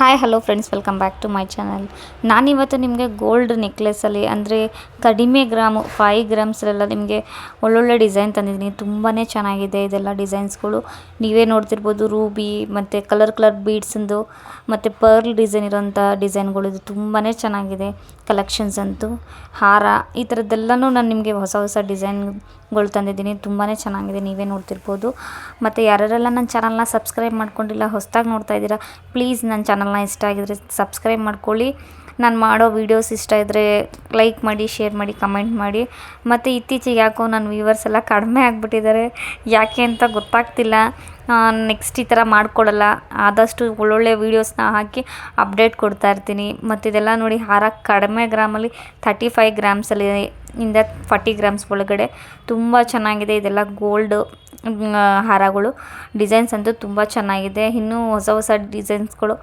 Hi hello friends, welcome back to my channel. ನಾನಿವತ್ತು ನಿಮಗೆ gold ನೆಕ್ಲೆಸಲ್ಲಿ ಅಂದರೆ ಕಡಿಮೆ ಗ್ರಾಮು 5 ಗ್ರಾಮ್ಸಲ್ಲೆಲ್ಲ ನಿಮಗೆ ಒಳ್ಳೊಳ್ಳೆ ಡಿಸೈನ್ ತಂದಿದ್ದೀನಿ. ತುಂಬಾ ಚೆನ್ನಾಗಿದೆ ಇದೆಲ್ಲ ಡಿಸೈನ್ಸ್ಗಳು. ನೀವೇ ನೋಡ್ತಿರ್ಬೋದು, ರೂಬಿ ಮತ್ತು ಕಲರ್ ಬೀಡ್ಸಿಂದು ಮತ್ತು ಪರ್ಲ್ ಡಿಸೈನ್ ಇರೋಂಥ ಡಿಸೈನ್ಗಳು. ಇದು ತುಂಬಾ ಚೆನ್ನಾಗಿದೆ ಕಲೆಕ್ಷನ್ಸ್ ಅಂತೂ. ಹಾರ ಈ ಥರದ್ದೆಲ್ಲನೂ ನಾನು ನಿಮಗೆ ಹೊಸ ಹೊಸ ಡಿಸೈನ್ಗಳು ತಂದಿದ್ದೀನಿ. ತುಂಬಾ ಚೆನ್ನಾಗಿದೆ, ನೀವೇ ನೋಡ್ತಿರ್ಬೋದು. ಮತ್ತು ಯಾರ್ಯಾರೆಲ್ಲ ನನ್ನ ಚಾನಲ್ನ ಸಬ್ಸ್ಕ್ರೈಬ್ ಮಾಡ್ಕೊಂಡಿಲ್ಲ, ಹೊಸದಾಗಿ ನೋಡ್ತಾ ಇದ್ದೀರಾ, ಪ್ಲೀಸ್ ನನ್ನ ಚಾನಲ್ನ ಇಷ್ಟ ಆಗಿದ್ರೆ ಸಬ್ಸ್ಕ್ರೈಬ್ ಮಾಡ್ಕೊಳ್ಳಿ. ನಾನು ಮಾಡೋ ವೀಡಿಯೋಸ್ ಇಷ್ಟ ಇದ್ದರೆ ಲೈಕ್ ಮಾಡಿ, ಶೇರ್ ಮಾಡಿ, ಕಮೆಂಟ್ ಮಾಡಿ. ಮತ್ತು ಇತ್ತೀಚೆಗೆ ಯಾಕೋ ನನ್ನ ವ್ಯೂವರ್ಸ್ ಎಲ್ಲ ಕಡಿಮೆ ಆಗಿಬಿಟ್ಟಿದ್ದಾರೆ, ಯಾಕೆ ಅಂತ ಗೊತ್ತಾಗ್ತಿಲ್ಲ. ನೆಕ್ಸ್ಟ್ ಈ ಥರ ಮಾಡಿಕೊಡಲ್ಲ, ಆದಷ್ಟು ಒಳ್ಳೊಳ್ಳೆ ವೀಡಿಯೋಸ್ನ ಹಾಕಿ ಅಪ್ಡೇಟ್ ಕೊಡ್ತಾ ಇರ್ತೀನಿ. ಮತ್ತು ಇದೆಲ್ಲ ನೋಡಿ, ಹಾರ ಕಡಿಮೆ ಗ್ರಾಮಲ್ಲಿ 35 ಗ್ರಾಮ್ಸಲ್ಲಿ ಇಂದ 40 ಗ್ರಾಮ್ಸ್ ಒಳಗಡೆ ತುಂಬ ಚೆನ್ನಾಗಿದೆ. ಇದೆಲ್ಲ ಗೋಲ್ಡ್ ಹಾರಗಳು. ಡಿಸೈನ್ಸ್ ಅಂತೂ ತುಂಬ ಚೆನ್ನಾಗಿದೆ. ಇನ್ನೂ ಹೊಸ ಹೊಸ ಡಿಸೈನ್ಸ್ಗಳು